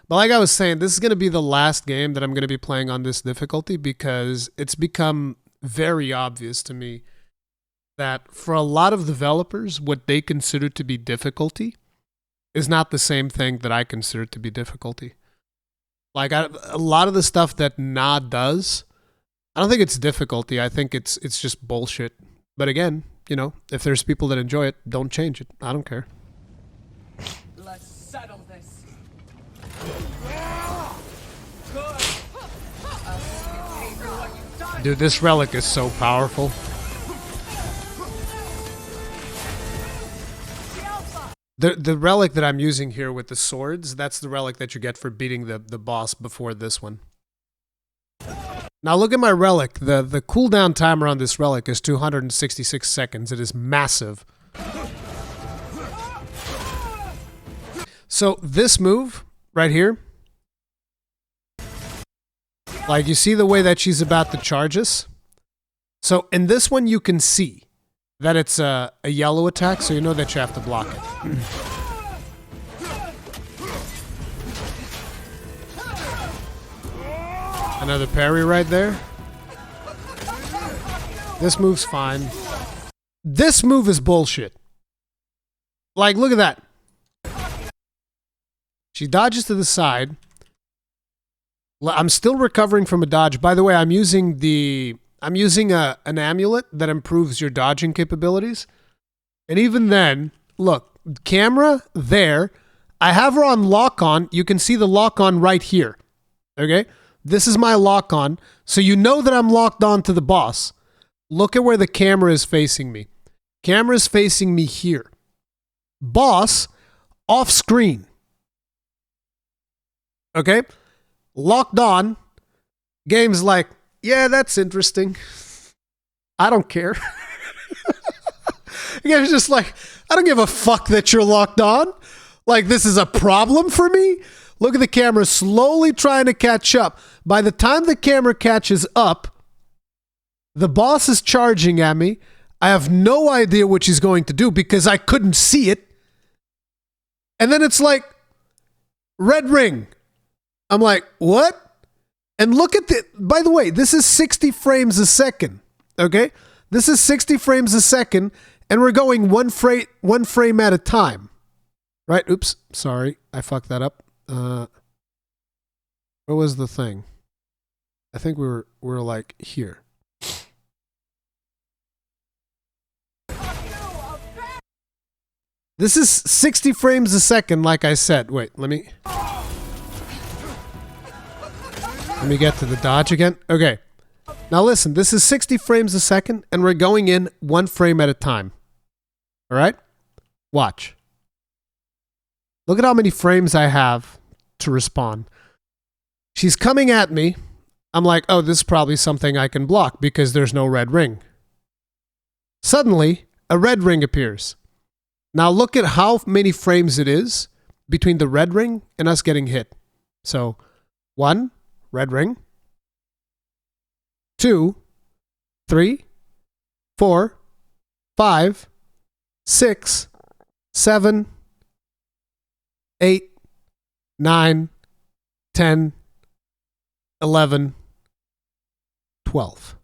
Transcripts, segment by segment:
But like I was saying, this is going to be the last game that I'm going to be playing on this difficulty because it's become very obvious to me that for a lot of developers, what they consider to be difficulty is not the same thing that I consider to be difficulty. Like a lot of the stuff that Na does, I don't think it's difficulty. I think it's just bullshit. But again, you know, if there's people that enjoy it, don't change it. I don't care. Let's settle this. Dude, this relic is so powerful. The relic that I'm using here with the swords, that's the relic that you get for beating the boss before this one. Now look at my relic. The cooldown timer on this relic is 266 seconds. It is massive. So this move right here, like you see the way that she's about to charge us? So in this one you can see that it's a yellow attack, so you know that you have to block it. Another parry right there. This move's fine. This move is bullshit. Like, look at that. She dodges to the side. I'm still recovering from a dodge. By the way, I'm using an amulet that improves your dodging capabilities. And even then, look, camera there. I have her on lock on. You can see the lock on right here. Okay? This is my lock on. So you know that I'm locked on to the boss. Look at where the camera is facing me. Camera is facing me here. Boss off screen. Okay? Locked on. Game's like, yeah, that's interesting. I don't care. Game's just like, I don't give a fuck that you're locked on. Like, this is a problem for me? Look at the camera slowly trying to catch up. By the time the camera catches up, the boss is charging at me. I have no idea what she's going to do because I couldn't see it. And then it's like, red ring. I'm like, what? And look at the, by the way, this is 60 frames a second, okay? This is 60 frames a second, and we're going one frame at a time, right? Oops, sorry, I fucked that up. Where was the thing? I think we were like here. This is 60 frames a second, like I said. Wait, let me get to the dodge again. Okay. Now listen, this is 60 frames a second, and we're going in one frame at a time. All right? Watch. Look at how many frames I have to respond. She's coming at me. I'm like, oh, this is probably something I can block because there's no red ring. Suddenly, a red ring appears. Now look at how many frames it is between the red ring and us getting hit. So, 1, red ring. 2, 3, 4, 5, 6, 7, 8, 9, 10, 11, 12.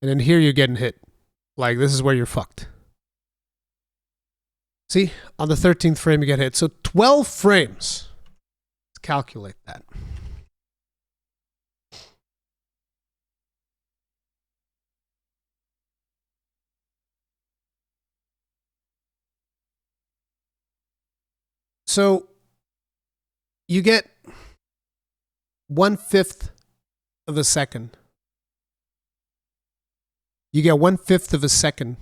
And then here you're getting hit. Like, this is where you're fucked. See? On the 13th frame you get hit. So 12 frames. Let's calculate that. So you get 1/5 of a second. You get 1/5 of a second.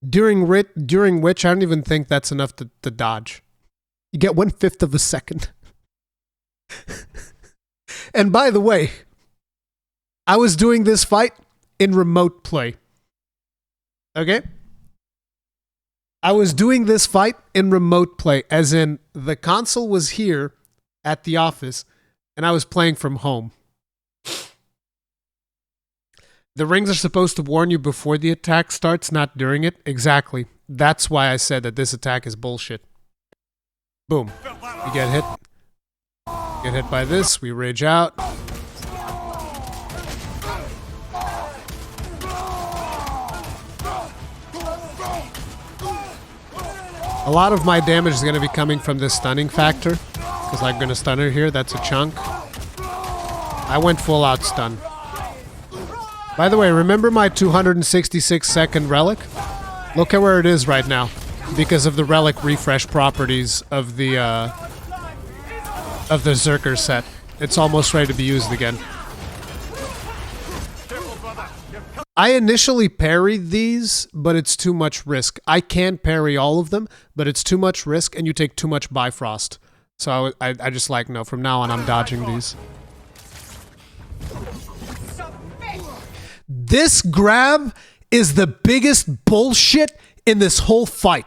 During which I don't even think that's enough to dodge. You get 1/5 of a second. And by the way, I was doing this fight in remote play. Okay? I was doing this fight in remote play, as in the console was here at the office and I was playing from home. The rings are supposed to warn you before the attack starts, not during it. Exactly. That's why I said that this attack is bullshit. Boom. You get hit. Get hit by this, we rage out. A lot of my damage is going to be coming from this stunning factor, because I'm going to stun her here. That's a chunk. I went full out stun. By the way, remember my 266 second relic? Look at where it is right now, because of the relic refresh properties of the Zerker set. It's almost ready to be used again. I initially parried these, but it's too much risk. I can parry all of them, but it's too much risk and you take too much Bifrost. So I just like, no, from now on I'm dodging these. This grab is the biggest bullshit in this whole fight.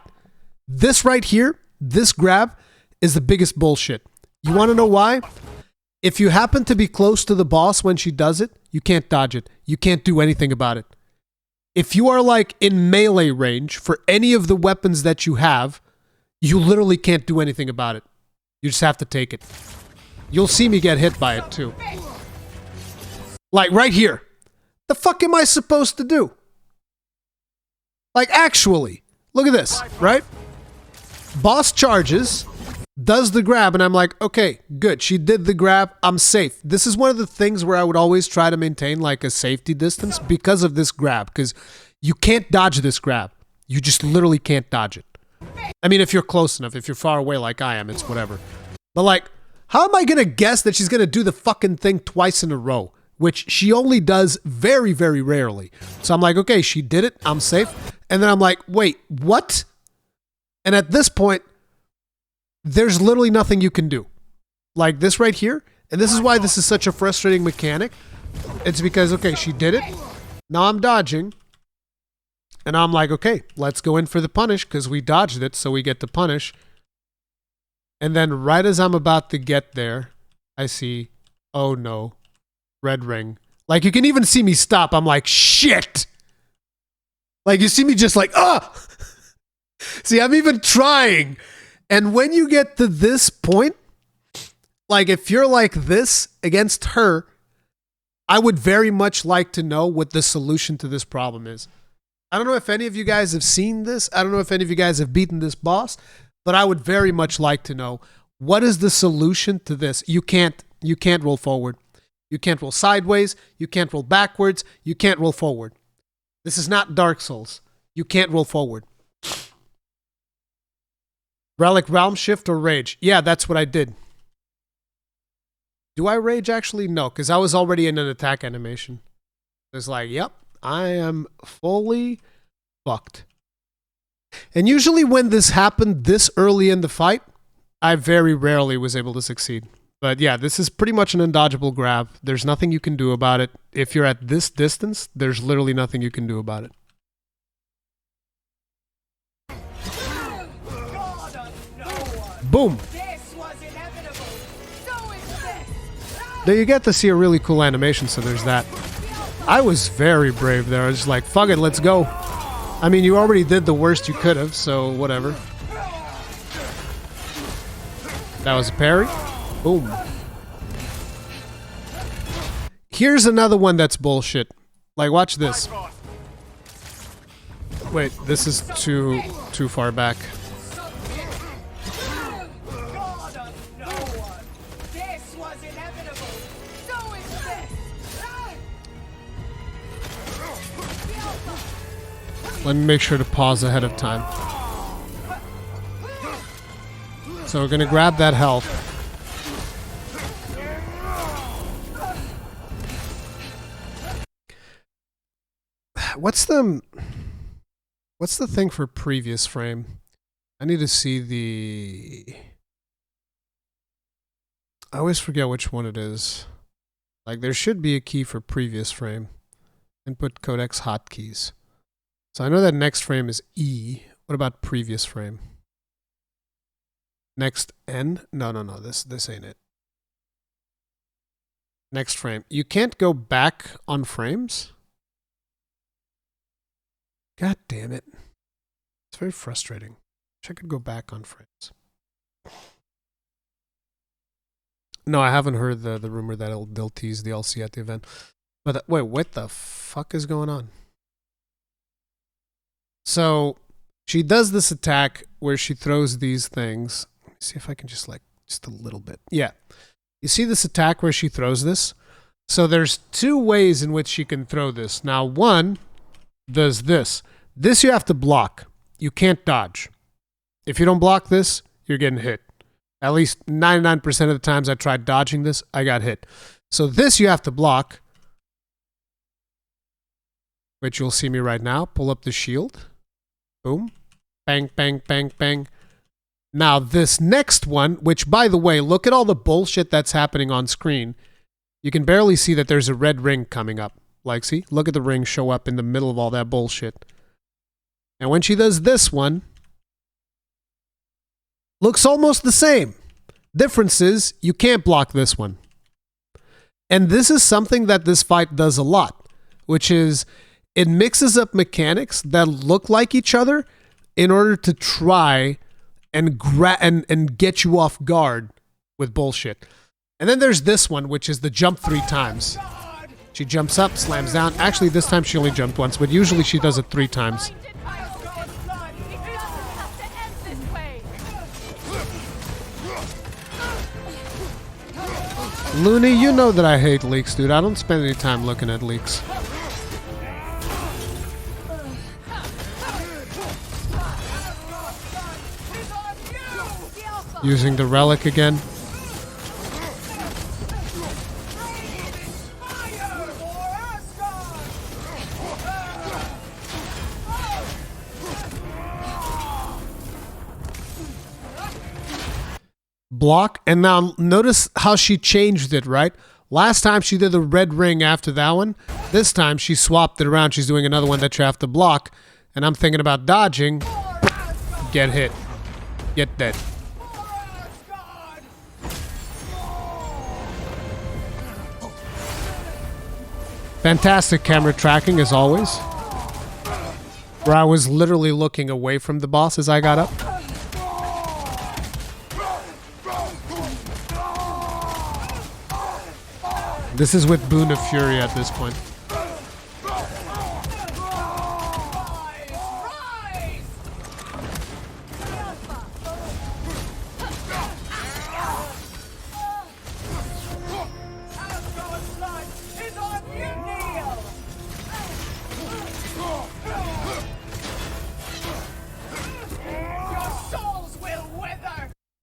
This right here, this grab is the biggest bullshit. You want to know why? If you happen to be close to the boss when she does it, you can't dodge it. You can't do anything about it. If you are like in melee range for any of the weapons that you have, you literally can't do anything about it. You just have to take it. You'll see me get hit by it too. Like right here. The fuck am I supposed to do? Like actually, look at this, right? Boss charges, does the grab, and I'm like, okay, good. She did the grab. I'm safe. This is one of the things where I would always try to maintain like a safety distance because of this grab, because you can't dodge this grab. You just literally can't dodge it. I mean, if you're close enough, if you're far away like I am, it's whatever. But like, how am I going to guess that she's going to do the fucking thing twice in a row? Which she only does very, very rarely. So I'm like, okay, she did it. I'm safe. And then I'm like, wait, what? And at this point, there's literally nothing you can do. Like this right here. And this is why this is such a frustrating mechanic. It's because, okay, she did it. Now I'm dodging. And I'm like, okay, let's go in for the punish because we dodged it, so we get to punish. And then right as I'm about to get there, I see, oh no, red ring. Like you can even see me stop. I'm like, shit. Like you see me just like, ah. See, I'm even trying. And when you get to this point, like if you're like this against her, I would very much like to know what the solution to this problem is. I don't know if any of you guys have seen this. I don't know if any of you guys have beaten this boss, but I would very much like to know what is the solution to this. You can't roll forward. You can't roll sideways. You can't roll backwards. You can't roll forward. This is not Dark Souls. You can't roll forward. Relic Realm Shift or Rage? Yeah, that's what I did. Do I rage actually? No, because I was already in an attack animation. It's like, yep, I am fully fucked. And usually when this happened this early in the fight, I very rarely was able to succeed. But yeah, this is pretty much an undodgeable grab. There's nothing you can do about it. If you're at this distance, there's literally nothing you can do about it. Boom! There you get to see a really cool animation, so there's that. I was very brave there. I was just like, fuck it, let's go. I mean, you already did the worst you could have, so whatever. That was a parry. Boom. Here's another one that's bullshit. Like, watch this. Wait, this is too far back. Let me make sure to pause ahead of time. So we're gonna grab that health. What's the thing for previous frame? I need to see the... I always forget which one it is. Like there should be a key for previous frame. Input codex hotkeys. So I know that next frame is E. What about previous frame? Next N? No, this ain't it. Next frame. You can't go back on frames? God damn it. It's very frustrating. Wish I could go back on frames. No, I haven't heard the rumor that they'll tease DLC at the event. But wait, what the fuck is going on? So she does this attack where she throws these things. Let me see if I can just a little bit. Yeah. You see this attack where she throws this? So there's two ways in which she can throw this. Now, one does this. This you have to block. You can't dodge. If you don't block this, you're getting hit. At least 99% of the times I tried dodging this, I got hit. So this you have to block, which you'll see me right now. Pull up the shield. Boom. Bang, bang, bang, bang. Now this next one, which by the way, look at all the bullshit that's happening on screen. You can barely see that there's a red ring coming up. Like, see? Look at the ring show up in the middle of all that bullshit. And when she does this one, looks almost the same. Difference is, you can't block this one. And this is something that this fight does a lot, which is it mixes up mechanics that look like each other in order to try and get you off guard with bullshit. And then there's this one, which is the jump 3 times. She jumps up, slams down. Actually, this time she only jumped once, but usually she does it 3 times. Looney, you know that I hate leaks, dude. I don't spend any time looking at leaks. Using the relic again. Block, and now notice how she changed it, right? Last time she did the red ring after that one. This time she swapped it around. She's doing another one that you have to block. And I'm thinking about dodging. Get hit. Get dead. Fantastic camera tracking as always. Where I was literally looking away from the boss as I got up. This is with Boon of Fury at this point.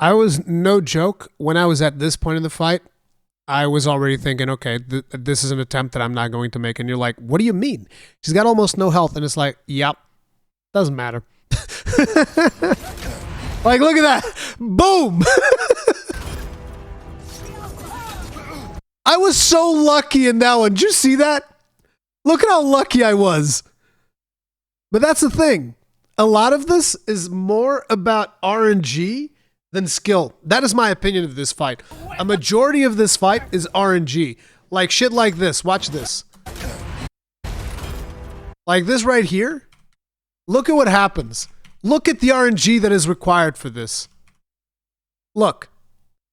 I was, no joke, when I was at this point in the fight, I was already thinking, okay, this is an attempt that I'm not going to make. And you're like, what do you mean? She's got almost no health. And it's like, yep, doesn't matter. Like, look at that. Boom. I was so lucky in that one. Did you see that? Look at how lucky I was. But that's the thing. A lot of this is more about RNG than skill. That is my opinion of this fight. A majority of this fight is RNG. Like shit like this. Watch this. Like this right here. Look at what happens. Look at the RNG that is required for this. Look.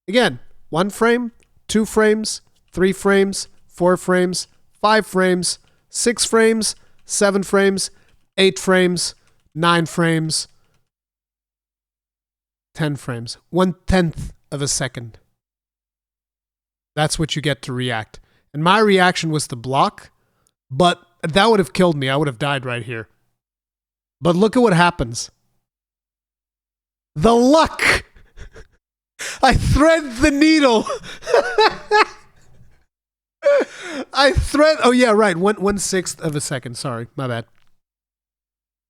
Again, 1 frame, 2 frames, 3 frames, 4 frames, 5 frames, 6 frames, 7 frames, 8 frames, 9 frames, 10 frames. 1/10 of a second. That's what you get to react. And my reaction was to block, but that would have killed me. I would have died right here. But look at what happens. The luck! I thread the needle. Oh yeah, right. 1/6 of a second. Sorry, my bad.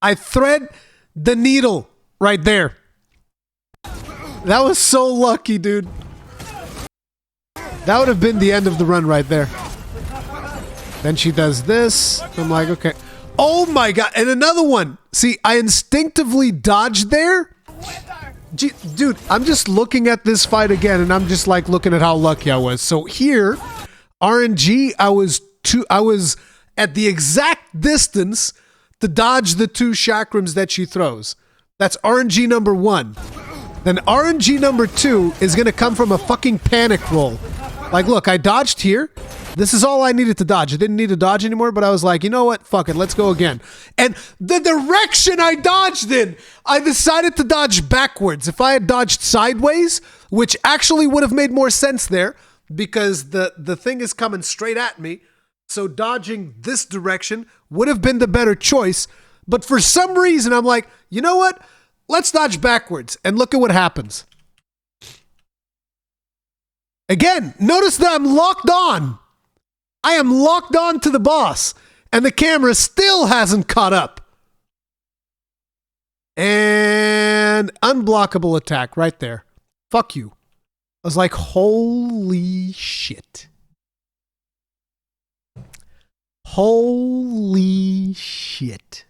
I thread the needle right there. That was so lucky, dude. That would have been the end of the run right there. Then she does this. I'm like, okay. Oh my god. And another one. See, I instinctively dodged there. Dude, I'm just looking at this fight again and I'm just like looking at how lucky I was. So here, RNG, I was at the exact distance to dodge the 2 chakrams that she throws. That's RNG number 1. then RNG number 2 is going to come from a fucking panic roll. Like, look, I dodged here. This is all I needed to dodge. I didn't need to dodge anymore, but I was like, you know what? Fuck it. Let's go again. And the direction I dodged in, I decided to dodge backwards. If I had dodged sideways, which actually would have made more sense there, because the thing is coming straight at me, so dodging this direction would have been the better choice. But for some reason, I'm like, you know what? Let's dodge backwards and look at what happens. Again, notice that I'm locked on. I am locked on to the boss, and the camera still hasn't caught up. And unblockable attack right there. Fuck you. I was like, holy shit. Holy shit.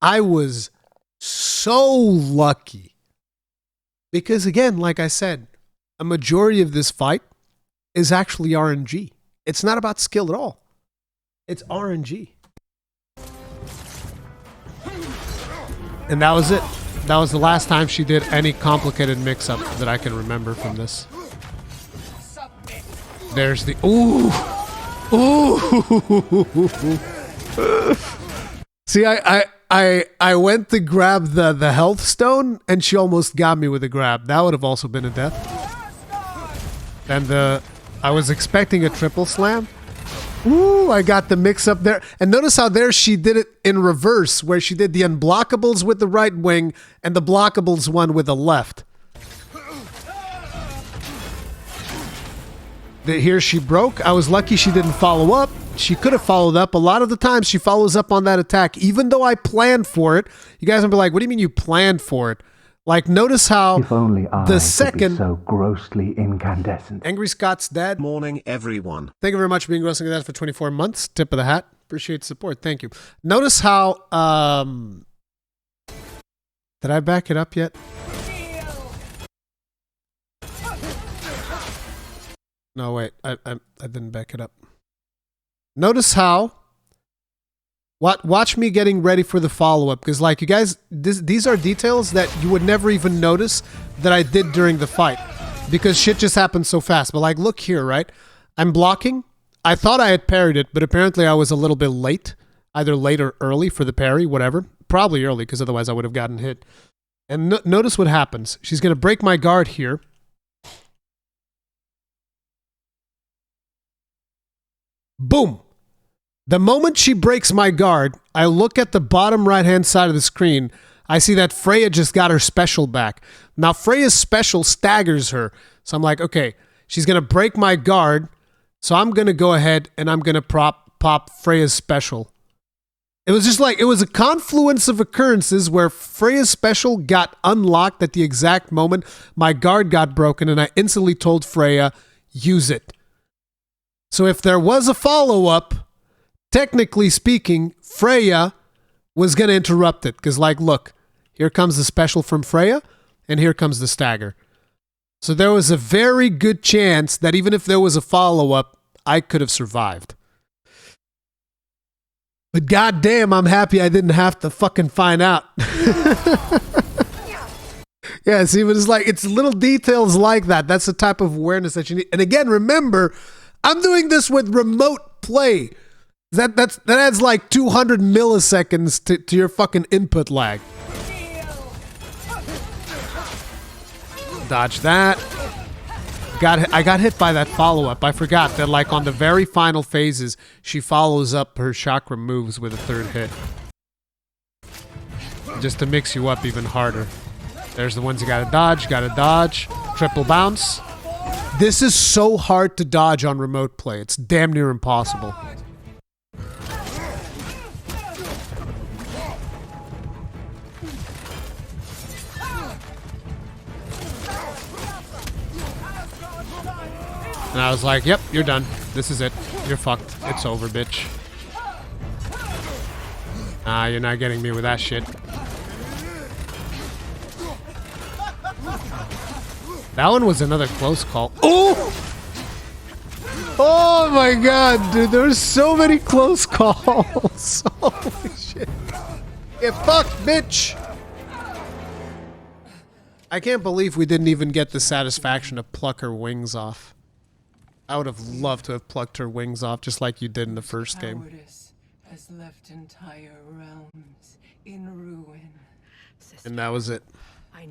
I was so lucky. Because again, like I said, a majority of this fight is actually RNG. It's not about skill at all. It's RNG. And that was it. That was the last time she did any complicated mix-up that I can remember from this. There's the... Ooh! Ooh! See, I went to grab the health stone, and she almost got me with a grab. That would have also been a death. And I was expecting a triple slam. Ooh, I got the mix up there. And notice how there she did it in reverse, where she did the unblockables with the right wing and the blockables one with the left. Here she broke. I was lucky she didn't follow up. She could have followed up. A lot of the times she follows up on that attack, even though I planned for it. You guys will be like, what do you mean you planned for it? Like, notice how if only I the second... could be so grossly incandescent. Angry Scott's dad. Morning, everyone. Thank you very much for being grossly incandescent for 24 months. Tip of the hat. Appreciate the support. Thank you. Notice how... Did I back it up yet? No, wait. I didn't back it up. Notice how... Watch me getting ready for the follow-up, because like you guys, these are details that you would never even notice that I did during the fight, because shit just happened so fast. But like, look here, right? I'm blocking. I thought I had parried it, but apparently I was a little bit late, either late or early for the parry, whatever. Probably early, because otherwise I would have gotten hit. And notice what happens. She's going to break my guard here. Boom. The moment she breaks my guard, I look at the bottom right-hand side of the screen. I see that Freya just got her special back. Now, Freya's special staggers her. So I'm like, okay, she's going to break my guard. So I'm going to go ahead and I'm going to pop Freya's special. It was just like, it was a confluence of occurrences where Freya's special got unlocked at the exact moment my guard got broken, and I instantly told Freya, use it. So if there was a follow-up, technically speaking, Freya was going to interrupt it. Because, like, look, here comes the special from Freya, and here comes the stagger. So there was a very good chance that even if there was a follow-up, I could have survived. But goddamn, I'm happy I didn't have to fucking find out. Yeah, see, but it's little details like that. That's the type of awareness that you need. And again, remember, I'm doing this with remote play. That adds like 200 milliseconds to your fucking input lag. Dodge that. I got hit by that follow-up. I forgot that like on the very final phases, she follows up her chakra moves with a third hit. Just to mix you up even harder. There's the ones you gotta dodge. Triple bounce. This is so hard to dodge on remote play. It's damn near impossible. And I was like, yep, you're done. This is it. You're fucked. It's over, bitch. You're not getting me with that shit. That one was another close call. Oh! Oh my god, dude. There's so many close calls. Holy shit. Get fucked, bitch. I can't believe we didn't even get the satisfaction to pluck her wings off. I would have loved to have plucked her wings off just like you did in the first game. Cowardice has left entire realms in ruin. And that was it.